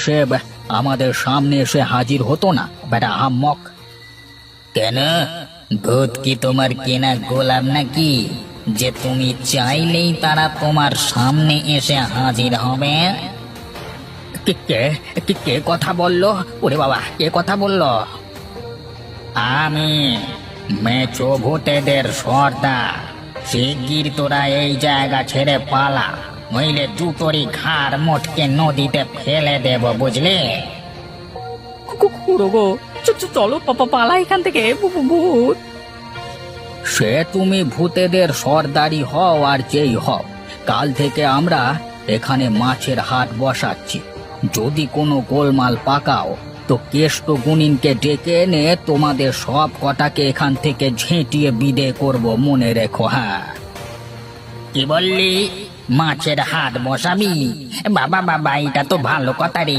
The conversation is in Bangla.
সে আমাদের সামনে এসে হাজির হতো না বেটা আহাম্মক। কেন, ভূত কি তোমার কেনা গোলাম নাকি যে তুমি চাইলেই তারা তোমার সামনে এসে হাজির হবে? কে কে কে কে কথা বললো? ওরে বাবা, কে কথা বললো? আমি মেচো ভূতেদের সর্দার। শিগগির তোরা এই জায়গা ছেড়ে পালা, নইলে দুটোরই ঘাড় মোটকে নদীতে ফেলে দেব, বুঝলে? গো, চলো পালা এখান থেকে, ভূত। সে তুমি ভূতেদের সর্দারি হও আর যেই হও, কাল থেকে আমরা এখানে মাছের হাট বসাচ্ছি। যদি কোনো গোলমাল পাকাও তো কেষ্ট গুনিনকে ডেকে এনে তোমাদের সব কটাকে এখান থেকে ঝেঁটিয়ে বিদে করব, মনে রেখো। হ্যাঁ, কি বললি? মাছের হাট বসাবি? বাবা বাবা, এটা তো ভালো কথা রে।